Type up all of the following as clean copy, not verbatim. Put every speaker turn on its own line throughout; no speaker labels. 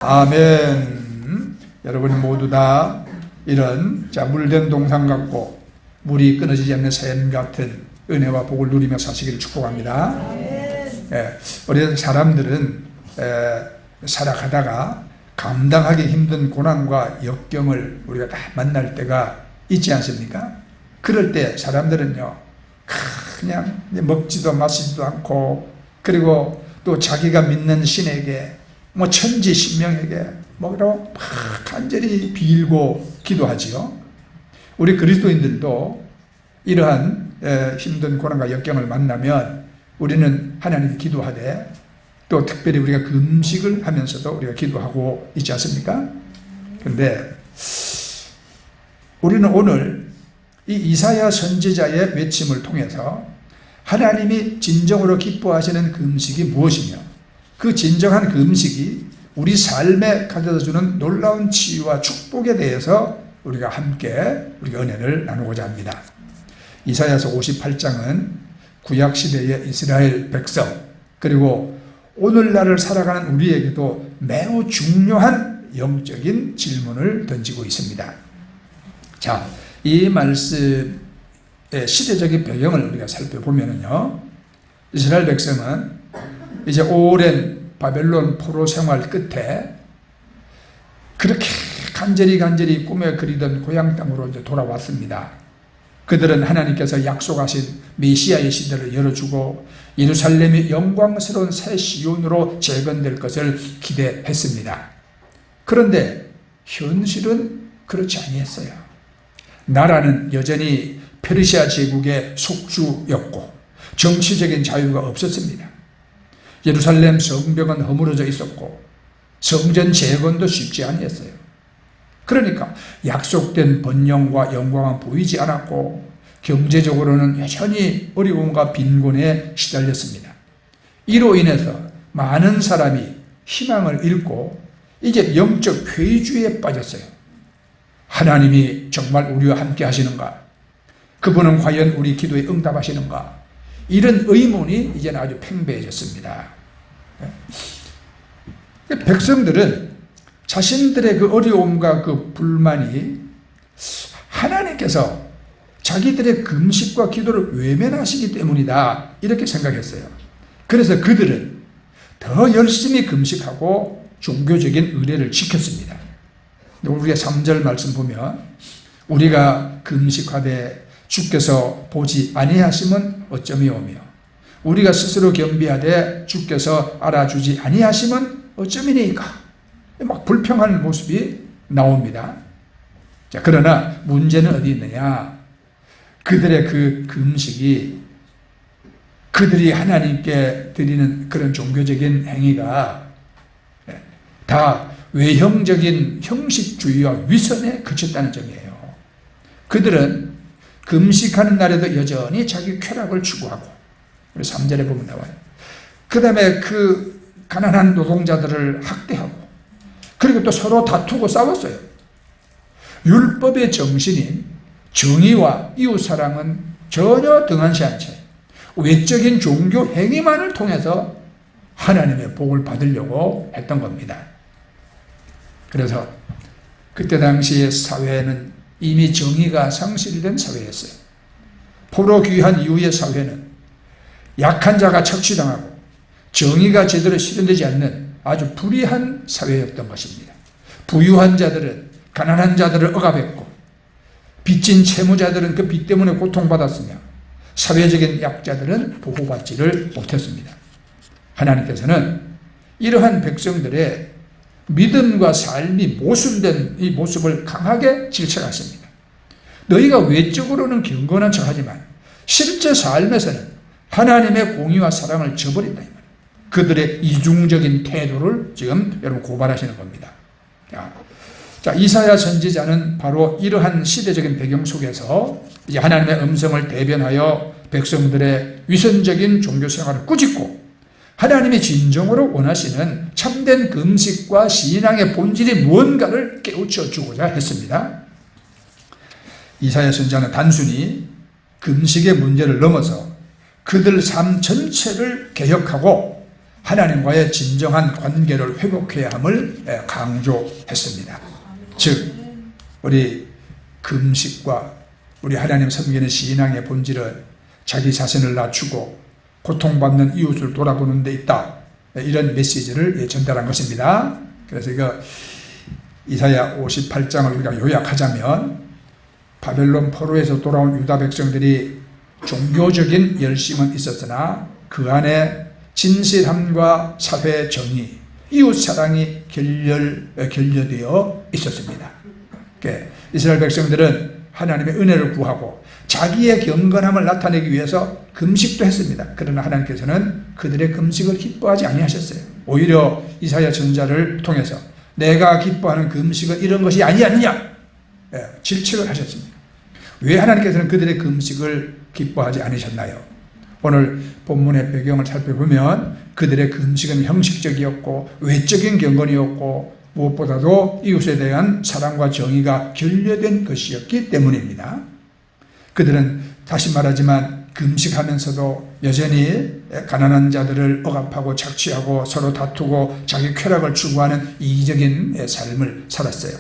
아멘. 여러분이 모두 다 이런 물된 동상 같고 물이 끊어지지 않는 샘 같은 은혜와 복을 누리며 사시기를 축복합니다. 우리 사람들은 살아가다가 감당하기 힘든 고난과 역경을 우리가 다 만날 때가 있지 않습니까? 그럴 때 사람들은요, 그냥 먹지도 마시지도 않고, 그리고 또 자기가 믿는 신에게 천지 신명에게 막 간절히 빌고 기도하지요. 우리 그리스도인들도 이러한 힘든 고난과 역경을 만나면 우리는 하나님께 기도하되, 또 특별히 우리가 금식을 하면서도 우리가 기도하고 있지 않습니까? 그런데 우리는 오늘 이 이사야 선지자의 외침을 통해서 하나님이 진정으로 기뻐하시는 금식이 무엇이며, 그 진정한 금식이 우리 삶에 가져다주는 놀라운 치유와 축복에 대해서 우리가 함께 우리가 은혜를 나누고자 합니다. 이사야서 58장은 구약시대의 이스라엘 백성, 그리고 오늘날을 살아가는 우리에게도 매우 중요한 영적인 질문을 던지고 있습니다. 자, 이 말씀의 시대적인 배경을 우리가 살펴보면요, 이스라엘 백성은 이제 오랜 바벨론 포로 생활 끝에 그렇게 간절히 꿈에 그리던 고향 땅으로 이제 돌아왔습니다. 그들은 하나님께서 약속하신 메시아의 시대를 열어주고 예루살렘이 영광스러운 새 시온으로 재건될 것을 기대했습니다. 그런데 현실은 그렇지 아니했어요. 나라는 여전히 페르시아 제국의 속주였고 정치적인 자유가 없었습니다. 예루살렘 성벽은 허물어져 있었고 성전 재건도 쉽지 아니었어요. 그러니까 약속된 번영과 영광은 보이지 않았고 경제적으로는 여전히 어려움과 빈곤에 시달렸습니다. 이로 인해서 많은 사람이 희망을 잃고 이제 영적 회의주의에 빠졌어요. 하나님이 정말 우리와 함께 하시는가? 그분은 과연 우리 기도에 응답하시는가? 이런 의문이 이제는 아주 팽배해졌습니다. 백성들은 자신들의 그 어려움과 그 불만이 하나님께서 자기들의 금식과 기도를 외면하시기 때문이다, 이렇게 생각했어요. 그래서 그들은 더 열심히 금식하고 종교적인 의례를 지켰습니다. 우리가 3절 말씀 보면, 우리가 금식하되 주께서 보지 아니하심은 어쩌미오며 우리가 스스로 겸비하되 주께서 알아주지 아니하심은 어쩌미니까, 막 불평하는 모습이 나옵니다. 자, 그러나 문제는 어디 있느냐? 그들의 그 금식이 그들이 하나님께 드리는 그런 종교적인 행위가 다 외형적인 형식주의와 위선에 그쳤다는 점이에요. 그들은 금식하는 날에도 여전히 자기 쾌락을 추구하고, 우리 3절에 보면 나와요. 그 다음에 그 가난한 노동자들을 학대하고, 그리고 또 서로 다투고 싸웠어요. 율법의 정신인 정의와 이웃사랑은 전혀 등한시 한 채 외적인 종교 행위만을 통해서 하나님의 복을 받으려고 했던 겁니다. 그래서 그때 당시의 사회는 이미 정의가 상실된 사회였어요. 포로 귀환 이후의 사회는 약한 자가 착취당하고 정의가 제대로 실현되지 않는 아주 불의한 사회였던 것입니다. 부유한 자들은 가난한 자들을 억압했고 빚진 채무자들은 그 빚 때문에 고통받았으며 사회적인 약자들은 보호받지를 못했습니다. 하나님께서는 이러한 백성들의 믿음과 삶이 모순된 이 모습을 강하게 질책하십니다. 너희가 외적으로는 경건한 척하지만 실제 삶에서는 하나님의 공의와 사랑을 저버린다, 이 말이에요. 그들의 이중적인 태도를 지금 여러분 고발하시는 겁니다. 자, 이사야 선지자는 바로 이러한 시대적인 배경 속에서 이제 하나님의 음성을 대변하여 백성들의 위선적인 종교 생활을 꾸짖고 하나님이 진정으로 원하시는 참된 금식과 신앙의 본질이 무언가를 깨우쳐 주고자 했습니다. 이사야 선지자는 단순히 금식의 문제를 넘어서 그들 삶 전체를 개혁하고 하나님과의 진정한 관계를 회복해야 함을 강조했습니다. 즉 우리 금식과 우리 하나님 섬기는 신앙의 본질은 자기 자신을 낮추고 고통받는 이웃을 돌아보는 데 있다, 이런 메시지를 전달한 것입니다. 그래서 이거 이사야 58장을 우리가 요약하자면, 바벨론 포로에서 돌아온 유다 백성들이 종교적인 열심은 있었으나 그 안에 진실함과 사회 정의, 이웃 사랑이 결여되어 있었습니다. 이스라엘 백성들은 하나님의 은혜를 구하고 자기의 경건함을 나타내기 위해서 금식도 했습니다. 그러나 하나님께서는 그들의 금식을 기뻐하지 아니하셨어요. 오히려 이사야 전자를 통해서 내가 기뻐하는 금식은 이런 것이 아니냐 질책을 하셨습니다. 왜 하나님께서는 그들의 금식을 기뻐하지 않으셨나요? 오늘 본문의 배경을 살펴보면 그들의 금식은 형식적이었고 외적인 경건이었고 무엇보다도 이웃에 대한 사랑과 정의가 결여된 것이었기 때문입니다. 그들은 다시 말하지만 금식하면서도 여전히 가난한 자들을 억압하고 착취하고 서로 다투고 자기 쾌락을 추구하는 이기적인 삶을 살았어요.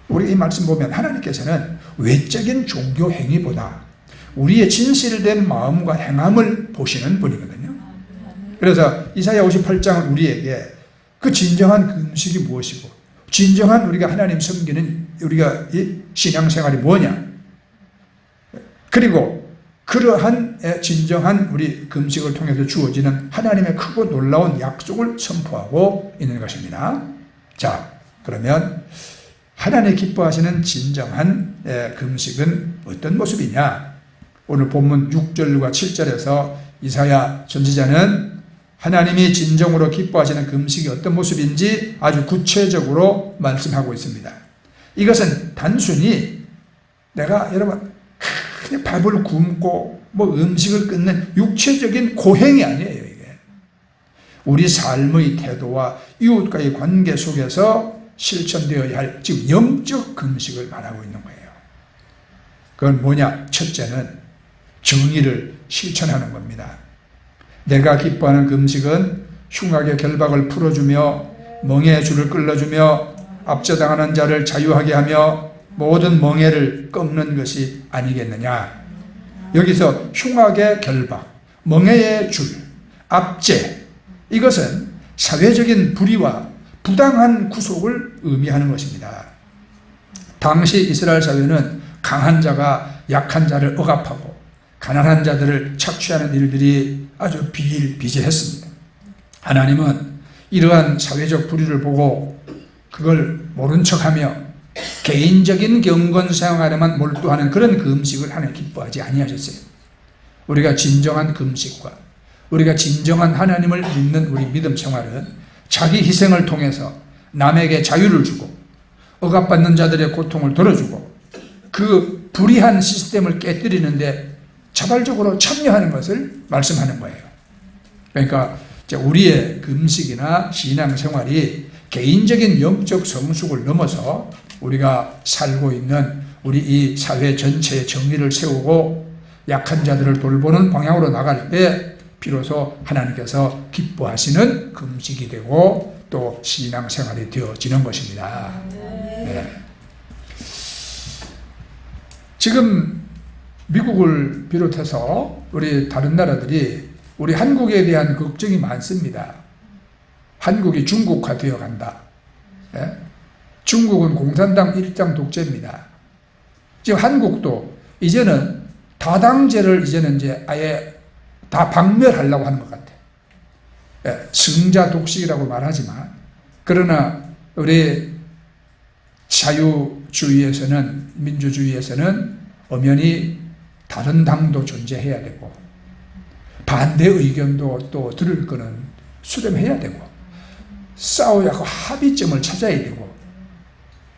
우리 이 말씀 보면 하나님께서는 외적인 종교 행위보다 우리의 진실된 마음과 행함을 보시는 분이거든요. 그래서 이사야 58장은 우리에게 그 진정한 금식이 무엇이고 진정한 우리가 하나님 섬기는 우리가 이 신앙생활이 뭐냐, 그리고 그러한 진정한 우리 금식을 통해서 주어지는 하나님의 크고 놀라운 약속을 선포하고 있는 것입니다. 자, 그러면 하나님 기뻐하시는 진정한 금식은 어떤 모습이냐? 오늘 본문 6절과 7절에서 이사야 선지자는 하나님이 진정으로 기뻐하시는 금식이 어떤 모습인지 아주 구체적으로 말씀하고 있습니다. 이것은 단순히 내가 여러분 그냥 밥을 굶고 뭐 음식을 끊는 육체적인 고행이 아니에요. 이게 우리 삶의 태도와 이웃과의 관계 속에서 실천되어야 할 지금 영적 금식을 말하고 있는 거예요. 그건 뭐냐? 첫째는 정의를 실천하는 겁니다. 내가 기뻐하는 금식은 흉악의 결박을 풀어주며 멍에의 줄을 끌어주며 압제당하는 자를 자유하게 하며 모든 멍에를 꺾는 것이 아니겠느냐. 여기서 흉악의 결박, 멍에의 줄, 압제, 이것은 사회적인 불의와 부당한 구속을 의미하는 것입니다. 당시 이스라엘 사회는 강한 자가 약한 자를 억압하고 가난한 자들을 착취하는 일들이 아주 비일비재했습니다. 하나님은 이러한 사회적 불의를 보고 그걸 모른 척하며 개인적인 경건 생활에만 몰두하는 그런 금식을 하나님 기뻐하지 아니하셨어요. 우리가 진정한 금식과 우리가 진정한 하나님을 믿는 우리 믿음 생활은 자기 희생을 통해서 남에게 자유를 주고 억압받는 자들의 고통을 덜어주고 그 불의한 시스템을 깨뜨리는데 자발적으로 참여하는 것을 말씀하는 거예요. 그러니까 우리의 금식이나 신앙생활이 개인적인 영적 성숙을 넘어서 우리가 살고 있는 우리 이 사회 전체의 정의를 세우고 약한 자들을 돌보는 방향으로 나갈 때 비로소 하나님께서 기뻐하시는 금식이 되고 또 신앙생활이 되어지는 것입니다. 네. 지금 미국을 비롯해서 우리 다른 나라들이 우리 한국에 대한 걱정이 많습니다. 한국이 중국화 되어 간다. 네? 중국은 공산당 일당 독재입니다. 지금 한국도 이제는 다당제를 이제는 이제 아예 다 박멸하려고 하는 것 같아요. 네, 승자 독식이라고 말하지만 그러나 우리 자유주의에서는 민주주의에서는 엄연히 다른 당도 존재해야 되고 반대 의견도 또 들을 거는 수렴해야 되고 싸워야 하고 합의점을 찾아야 되고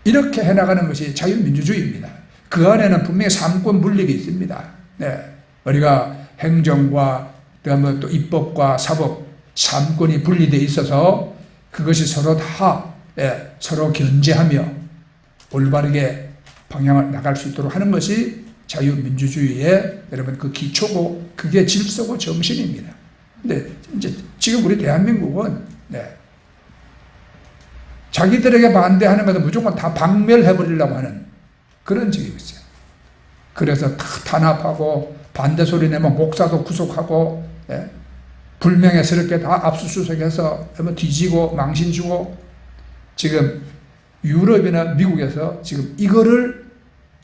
이렇게 해나가는 것이 자유민주주의입니다. 그 안에는 분명히 삼권 분립이 있습니다. 네, 우리가 행정과 그다음에 또 입법과 사법 삼권이 분리되어 있어서 그것이 서로 다 서로 견제하며 올바르게 방향을 나갈 수 있도록 하는 것이 자유민주주의의 여러분 그 기초고 그게 질서고 정신입니다. 근데 이제 지금 우리 대한민국은 자기들에게 반대하는 것은 무조건 다 박멸해버리려고 하는 그런 적이 있어요. 그래서 다 탄압하고 반대 소리 내면 목사도 구속하고 불명예스럽게 다 압수수색해서 뒤지고 망신 주고 지금 유럽이나 미국에서 지금 이거를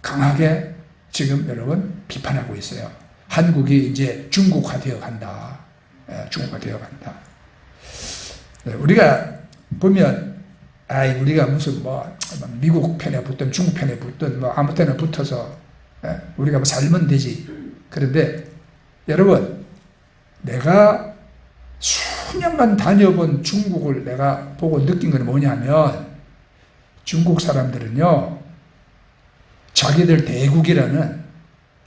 강하게 지금 여러분 비판하고 있어요. 한국이 이제 중국화되어 간다. 중국화되어 간다. 우리가 보면 우리가 무슨 미국 편에 붙든 중국 편에 붙든 아무 때나 붙어서 우리가 살면 되지. 그런데 여러분, 내가 수년간 다녀본 중국을 내가 보고 느낀 건 뭐냐면, 중국 사람들은요, 자기들 대국이라는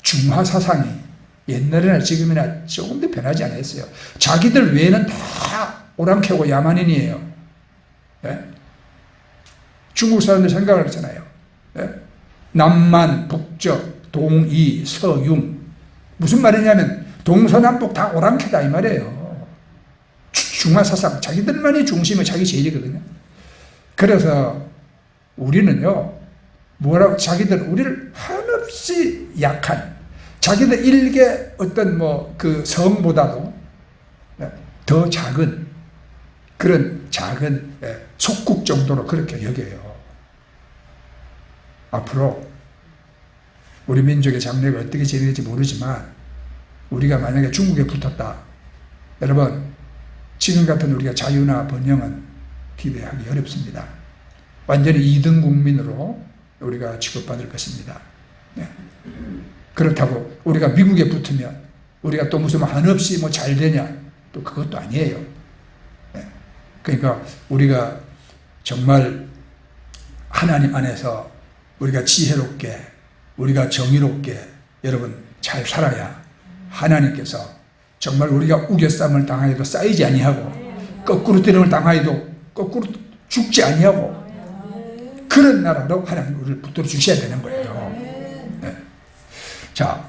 중화 사상이 옛날이나 지금이나 조금도 변하지 않았어요. 자기들 외에는 다 오랑캐고 야만인이에요. 중국 사람들 생각을 했잖아요. 남만, 북적, 동이, 서융. 무슨 말이냐면 동서남북 다 오랑캐다 이 말이에요. 중화사상, 자기들만이 중심이 자기 제일이거든요. 그래서 우리는요, 자기들 우리를 한없이 약한, 자기들 일개 어떤 그 성보다도 더 작은 그런 작은 속국 정도로 그렇게 여겨요. 앞으로 우리 민족의 장래가 어떻게 진행될지 모르지만 우리가 만약에 중국에 붙었다, 여러분, 지금 같은 우리가 자유나 번영은 기대하기 어렵습니다. 완전히 2등 국민으로 우리가 취급받을 것입니다. 그렇다고 우리가 미국에 붙으면 우리가 또 무슨 한없이 잘 되냐, 또 그것도 아니에요. 그러니까 우리가 정말 하나님 안에서 우리가 지혜롭게, 우리가 정의롭게 여러분 잘 살아야 하나님께서 정말 우리가 우겨쌈을 당하여도 쌓이지 아니하고 거꾸로 때림을 당하여도 거꾸로 죽지 아니하고 그런 나라로 하나님 우리를 붙들어 주셔야 되는 거예요. 자,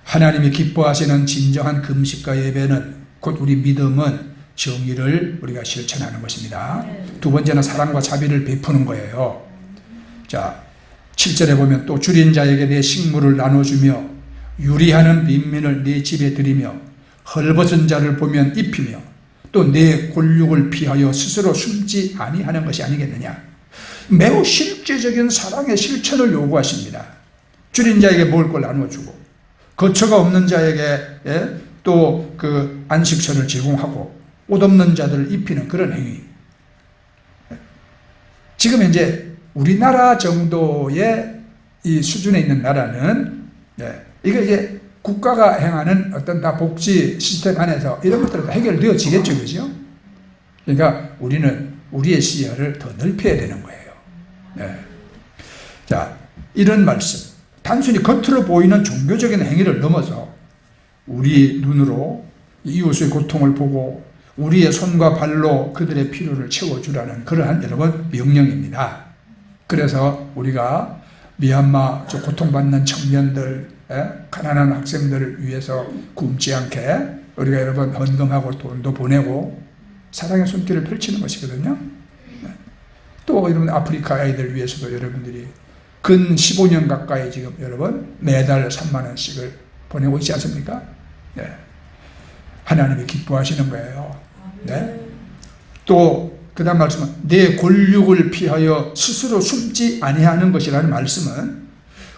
하나님이 기뻐하시는 진정한 금식과 예배는, 곧 우리 믿음은 정의를 우리가 실천하는 것입니다. 두 번째는 사랑과 자비를 베푸는 거예요. 자, 7절에 보면 또 줄인 자에게 내 식물을 나눠주며 유리하는 빈민을 내 집에 들이며 헐벗은 자를 보면 입히며 또 내 골육을 피하여 스스로 숨지 아니하는 것이 아니겠느냐. 매우 실제적인 사랑의 실천을 요구하십니다. 줄인 자에게 먹을 걸 나눠주고 거처가 없는 자에게 또 그 안식처를 제공하고 옷 없는 자들을 입히는 그런 행위. 지금 이제 우리나라 정도의 이 수준에 있는 나라는 이거 이제 국가가 행하는 어떤 다 복지 시스템 안에서 이런 것들은 다 해결되어지겠죠, 그죠? 그러니까 우리는 우리의 시야를 더 넓혀야 되는 거예요. 자, 이런 말씀, 단순히 겉으로 보이는 종교적인 행위를 넘어서 우리 눈으로 이웃의 고통을 보고 우리의 손과 발로 그들의 필요를 채워주라는 그러한 여러분 명령입니다. 그래서 우리가 미얀마 고통받는 청년들, 가난한 학생들을 위해서 굶지 않게 우리가 여러분 헌금하고 돈도 보내고 사랑의 손길을 펼치는 것이거든요. 또 여러분 아프리카 아이들 위해서도 여러분들이 근 15년 가까이 지금 여러분 매달 3만 원씩을 보내고 있지 않습니까? 하나님이 기뻐하시는 거예요. 또 그 다음 말씀은 내 골육을 피하여 스스로 숨지 아니하는 것이라는 말씀은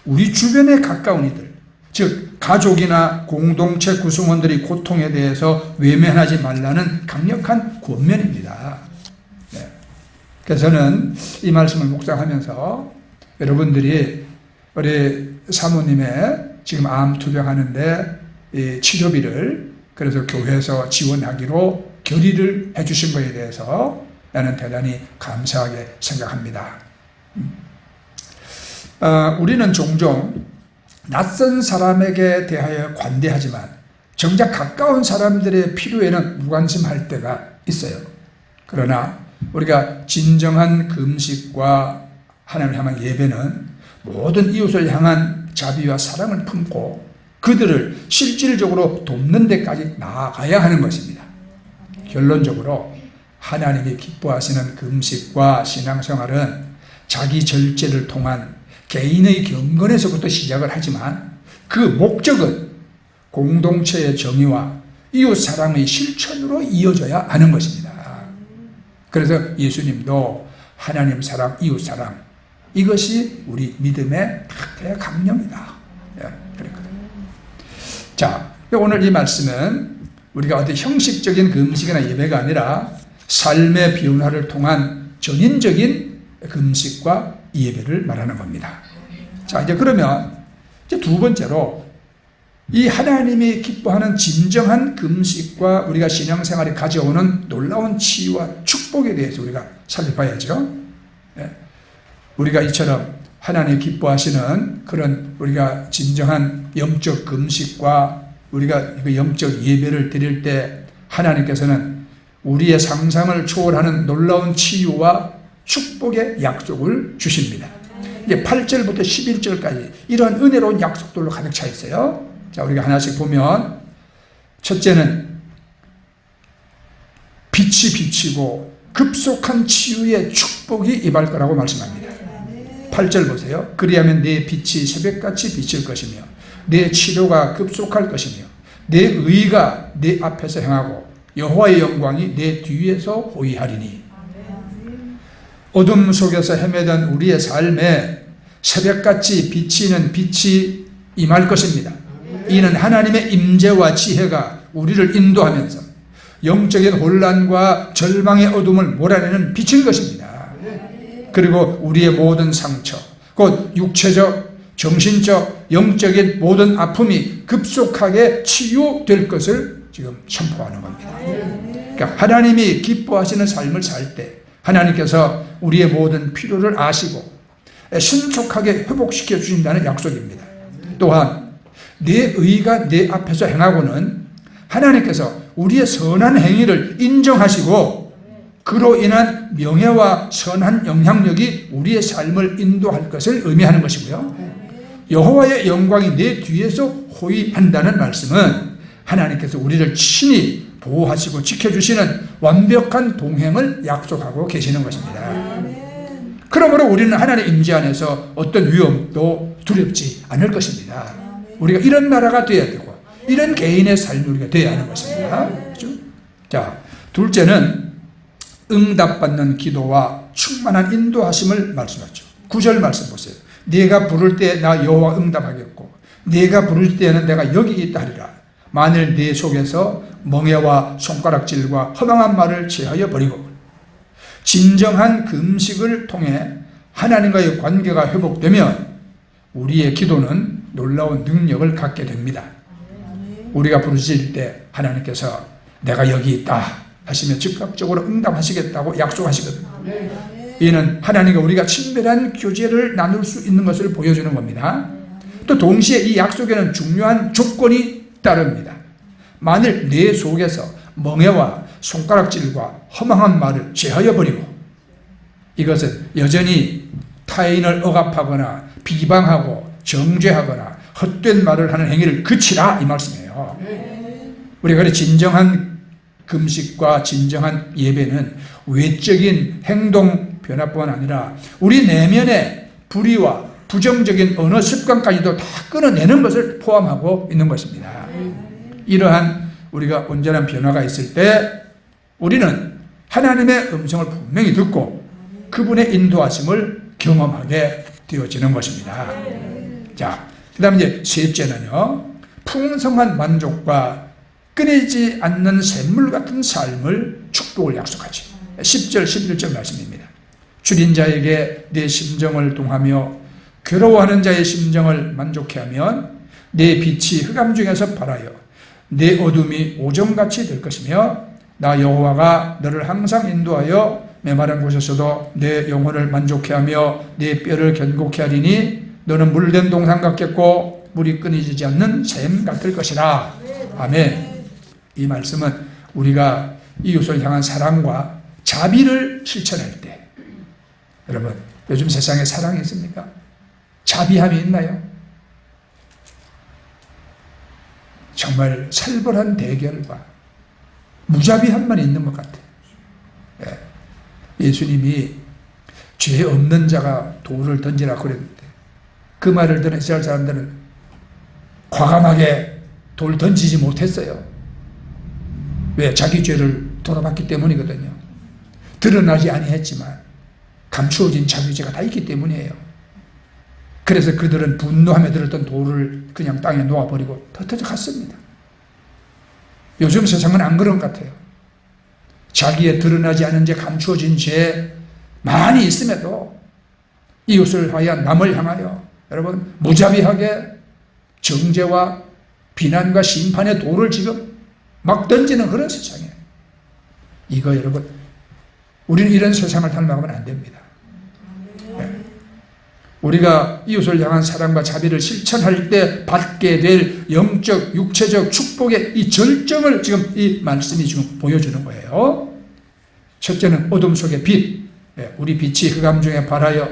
우리 주변에 가까운 이들, 즉 가족이나 공동체 구성원들이 고통에 대해서 외면하지 말라는 강력한 권면입니다. 그래서 저는 이 말씀을 묵상하면서 여러분들이 우리 사모님의 지금 암 투병하는데 이 치료비를 그래서 교회에서 지원하기로 결의를 해주신 것에 대해서 나는 대단히 감사하게 생각합니다. 우리는 종종 낯선 사람에게 대하여 관대하지만 정작 가까운 사람들의 필요에는 무관심할 때가 있어요. 그러나 우리가 진정한 금식과 하나님을 향한 예배는 모든 이웃을 향한 자비와 사랑을 품고 그들을 실질적으로 돕는 데까지 나아가야 하는 것입니다. 결론적으로 하나님이 기뻐하시는 금식과 신앙생활은 자기 절제를 통한 개인의 경건에서부터 시작을 하지만 그 목적은 공동체의 정의와 이웃사랑의 실천으로 이어져야 하는 것입니다. 그래서 예수님도 하나님 사랑, 이웃사랑, 이것이 우리 믿음의 대강령이다. 그랬거든요. 자, 오늘 이 말씀은 우리가 어떤 형식적인 금식이나 예배가 아니라 삶의 변화를 통한 전인적인 금식과 예배를 말하는 겁니다. 자, 이제 그러면 이제 두 번째로 이 하나님이 기뻐하는 진정한 금식과 우리가 신앙생활이 가져오는 놀라운 치유와 축복에 대해서 우리가 살펴봐야죠. 우리가 이처럼 하나님이 기뻐하시는 그런 우리가 진정한 영적 금식과 우리가 그 영적 예배를 드릴 때 하나님께서는 우리의 상상을 초월하는 놀라운 치유와 축복의 약속을 주십니다. 이제 8절부터 11절까지 이러한 은혜로운 약속들로 가득 차 있어요. 자, 우리가 하나씩 보면 첫째는 빛이 비치고 급속한 치유의 축복이 임할 거라고 말씀합니다. 8절 보세요. 그리하면 내 빛이 새벽같이 비칠 것이며 내 치료가 급속할 것이며 내 의가 내 앞에서 행하고 여호와의 영광이 내 뒤에서 호위하리니. 어둠 속에서 헤매던 우리의 삶에 새벽같이 비치는 빛이 임할 것입니다. 이는 하나님의 임재와 지혜가 우리를 인도하면서 영적인 혼란과 절망의 어둠을 몰아내는 빛인 것입니다. 그리고 우리의 모든 상처, 곧 육체적, 정신적, 영적인 모든 아픔이 급속하게 치유될 것을 지금 선포하는 겁니다. 그러니까 하나님이 기뻐하시는 삶을 살 때 하나님께서 우리의 모든 필요를 아시고 신속하게 회복시켜 주신다는 약속입니다. 또한 내 의가 내 앞에서 행하고는 하나님께서 우리의 선한 행위를 인정하시고 그로 인한 명예와 선한 영향력이 우리의 삶을 인도할 것을 의미하는 것이고요. 여호와의 영광이 내 뒤에서 호위한다는 말씀은 하나님께서 우리를 친히 보호하시고 지켜주시는 완벽한 동행을 약속하고 계시는 것입니다. 그러므로 우리는 하나님의 임재 안에서 어떤 위험도 두렵지 않을 것입니다. 우리가 이런 나라가 되어야 되고 이런 개인의 삶이 우리가 되어야 하는 것입니다. 그렇죠? 자, 둘째는 응답받는 기도와 충만한 인도하심을 말씀하죠. 9절 말씀 보세요. 네가 부를 때 나 여호와 응답하겠고 네가 부를 때에는 내가 여기 있다 하리라. 만일 네 속에서 멍에와 손가락질과 허망한 말을 제하여 버리고 진정한 금식을 통해 하나님과의 관계가 회복되면 우리의 기도는 놀라운 능력을 갖게 됩니다. 우리가 부르실 때 하나님께서 내가 여기 있다 하시면 즉각적으로 응답하시겠다고 약속하시거든요. 이는 하나님과 우리가 친밀한 교제를 나눌 수 있는 것을 보여주는 겁니다. 또 동시에 이 약속에는 중요한 조건이 따릅니다. 만일 내 속에서 멍에와 손가락질과 허망한 말을 제하여 버리고, 이것은 여전히 타인을 억압하거나 비방하고 정죄하거나 헛된 말을 하는 행위를 그치라 이 말씀이에요. 우리가 진정한 금식과 진정한 예배는 외적인 행동 변화뿐만 아니라 우리 내면의 불의와 부정적인 언어 습관까지도 다 끊어내는 것을 포함하고 있는 것입니다. 이러한 우리가 온전한 변화가 있을 때 우리는 하나님의 음성을 분명히 듣고 그분의 인도하심을 경험하게 되어지는 것입니다. 자, 그 다음에 이제 셋째는요, 풍성한 만족과 끊이지 않는 샘물 같은 삶을 축복을 약속하지. 10절 11절 말씀입니다. 줄인 자에게 내 심정을 동하며 괴로워하는 자의 심정을 만족해 하면 내 빛이 흑암 중에서 발하여 내 어둠이 오정같이 될 것이며 나 여호와가 너를 항상 인도하여 메마른 곳에서도 내 영혼을 만족해 하며 내 뼈를 견고케 하리니 너는 물된 동산 같겠고 물이 끊이지 않는 샘 같을 것이라. 아멘. 이 말씀은 우리가 이웃을 향한 사랑과 자비를 실천할 때, 여러분 요즘 세상에 사랑이 있습니까? 자비함이 있나요? 정말 살벌한 대결과 무자비함만 있는 것 같아요. 예수님이 죄 없는 자가 돌을 던지라고 그랬는데 그 말을 들은 이스라엘 사람들은 과감하게 돌을 던지지 못했어요. 왜? 자기 죄를 돌아봤기 때문이거든요. 드러나지 아니했지만 감추어진 자기 죄가 다 있기 때문이에요. 그래서 그들은 분노하며 들었던 돌을 그냥 땅에 놓아버리고 흩어져 갔습니다. 요즘 세상은 안 그런 것 같아요. 자기의 드러나지 않은 죄, 감추어진 죄 많이 있음에도 이웃을 하여 남을 향하여 여러분 무자비하게 정죄와 비난과 심판의 돌을 지금 막 던지는 그런 세상이에요. 이거 여러분 우리는 이런 세상을 닮아가면 안 됩니다. 우리가 이웃을 향한 사랑과 자비를 실천할 때 받게 될 영적, 육체적 축복의 이 절정을 지금 이 말씀이 지금 보여주는 거예요. 첫째는 어둠 속의 빛. 우리 빛이 흑암 중에 발하여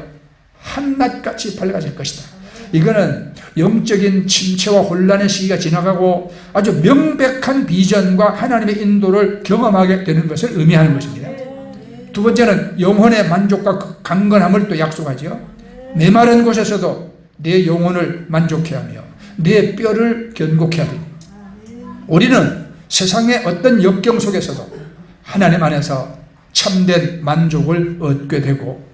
한낮같이 밝아질 것이다. 이거는 영적인 침체와 혼란의 시기가 지나가고 아주 명백한 비전과 하나님의 인도를 경험하게 되는 것을 의미하는 것입니다. 두 번째는 영혼의 만족과 강건함을 또 약속하죠. 메마른 곳에서도 내 영혼을 만족해 하며 내 뼈를 견고케 하리니 우리는 세상의 어떤 역경 속에서도 하나님 안에서 참된 만족을 얻게 되고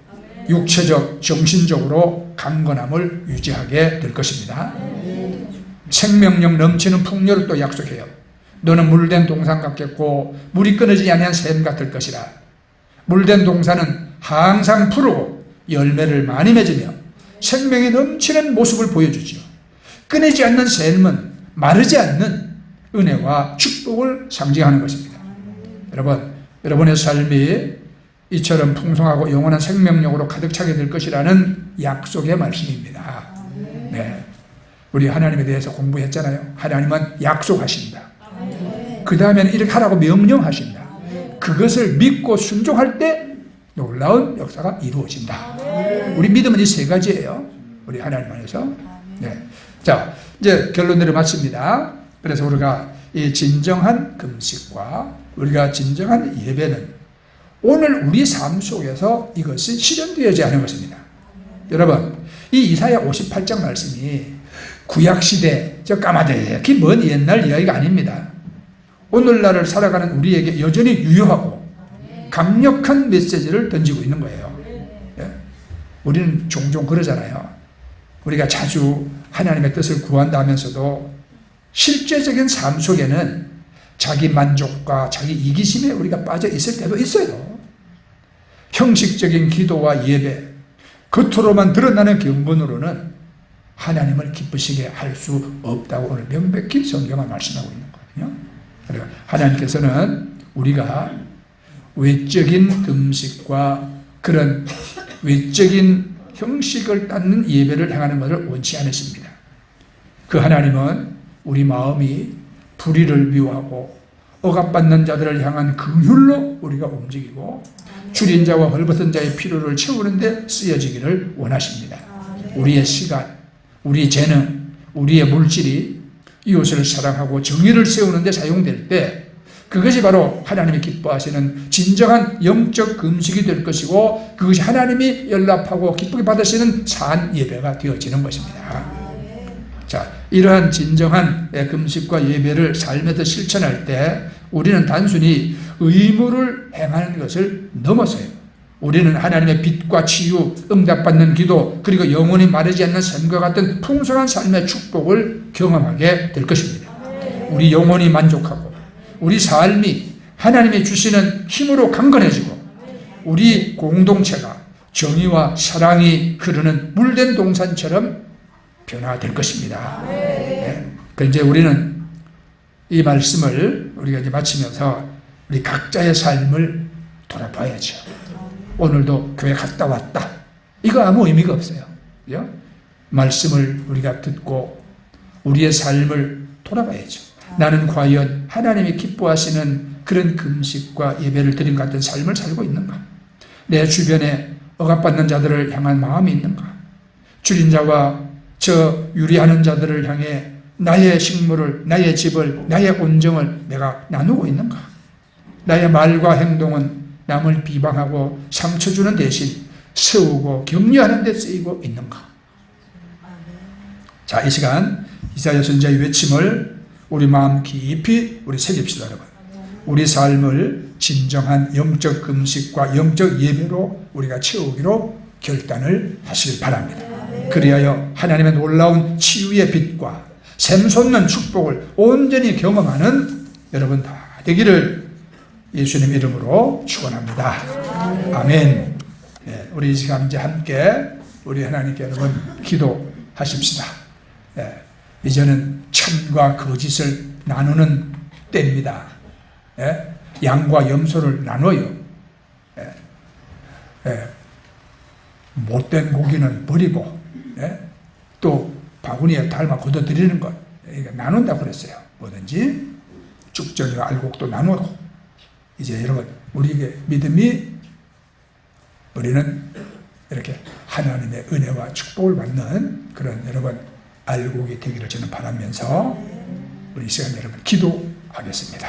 육체적, 정신적으로 강건함을 유지하게 될 것입니다. 생명력 넘치는 풍요를 또 약속해요. 너는 물된 동산 같겠고 물이 끊어지지 아니한 샘 같을 것이라. 물된 동산은 항상 푸르고 열매를 많이 맺으며 생명이 넘치는 모습을 보여주죠. 끊이지 않는 샘은 마르지 않는 은혜와 축복을 상징하는 것입니다. 여러분의 삶이 이처럼 풍성하고 영원한 생명력으로 가득 차게 될 것이라는 약속의 말씀입니다. 네, 우리 하나님에 대해서 공부했잖아요. 하나님은 약속하신다. 그 다음에는 이렇게 하라고 명령하신다. 그것을 믿고 순종할 때 놀라운 역사가 이루어진다. 우리 믿음은 이 세 가지예요. 우리 하나님 안에서. 네. 자, 이제 결론들을 마칩니다. 그래서 우리가 이 진정한 금식과 우리가 진정한 예배는 오늘 우리 삶 속에서 이것이 실현되어야 하는 것입니다. 여러분, 이 이사야 58장 말씀이 구약시대 저 까마득히 먼 옛날 이야기가 아닙니다. 오늘날을 살아가는 우리에게 여전히 유효하고 강력한 메시지를 던지고 있는 거예요. 우리는 종종 그러잖아요. 우리가 자주 하나님의 뜻을 구한다 하면서도 실제적인 삶 속에는 자기 만족과 자기 이기심에 우리가 빠져 있을 때도 있어요. 형식적인 기도와 예배, 겉으로만 드러나는 경건으로는 하나님을 기쁘시게 할 수 없다고 오늘 명백히 성경은 말씀하고 있는 거거든요. 그래서 하나님께서는 우리가 외적인 금식과 그런 외적인 형식을 따는 예배를 행하는 것을 원치 않으십니다. 그 하나님은 우리 마음이 불의를 미워하고 억압받는 자들을 향한 긍휼로 우리가 움직이고 줄인 자와 헐벗은 자의 필요를 채우는 데 쓰여지기를 원하십니다. 우리의 시간, 우리의 재능, 우리의 물질이 이웃을 사랑하고 정의를 세우는 데 사용될 때 그것이 바로 하나님이 기뻐하시는 진정한 영적 금식이 될 것이고 그것이 하나님이 연락하고 기쁘게 받으시는 산 예배가 되어지는 것입니다. 자, 이러한 진정한 금식과 예배를 삶에서 실천할 때 우리는 단순히 의무를 행하는 것을 넘어서요. 우리는 하나님의 빛과 치유, 응답받는 기도, 그리고 영원히 마르지 않는 샘과 같은 풍성한 삶의 축복을 경험하게 될 것입니다. 우리 영혼이 만족하고 우리 삶이 하나님이 주시는 힘으로 강건해지고 우리 공동체가 정의와 사랑이 흐르는 물된 동산처럼 변화될 것입니다. 네. 이제 우리는 이 말씀을 우리가 이제 마치면서 우리 각자의 삶을 돌아봐야죠. 오늘도 교회 갔다 왔다. 이거 아무 의미가 없어요. 그죠? 말씀을 우리가 듣고 우리의 삶을 돌아봐야죠. 나는 과연 하나님이 기뻐하시는 그런 금식과 예배를 드린 것 같은 삶을 살고 있는가? 내 주변에 억압받는 자들을 향한 마음이 있는가? 줄인 자와 저 유리하는 자들을 향해 나의 식물을, 나의 집을, 나의 온정을 내가 나누고 있는가? 나의 말과 행동은 남을 비방하고 상처 주는 대신 세우고 격려하는 데 쓰이고 있는가? 자, 이 시간 이사야 선지자의 외침을 우리 마음 깊이 우리 새깁시다, 여러분. 우리 삶을 진정한 영적 금식과 영적 예배로 우리가 채우기로 결단을 하시길 바랍니다. 그리하여 하나님의 놀라운 치유의 빛과 샘솟는 축복을 온전히 경험하는 여러분 다 되기를 예수님 이름으로 축원합니다. 아멘. 네, 우리 이 시간 이제 함께 우리 하나님께 여러분 기도하십시다. 네, 이제는 참과 거짓을 나누는 때입니다. 네, 양과 염소를 나눠요. 네, 네, 못된 고기는 버리고, 네, 또 바구니에 닮아 걷어들이는 것, 나눈다고 그랬어요. 뭐든지 쭉정이와 알곡도 나누고. 이제 여러분, 우리에게 믿음이, 우리는 이렇게 하나님의 은혜와 축복을 받는 그런 여러분 알곡이 되기를 저는 바라면서 우리 이 시간 여러분 기도하겠습니다.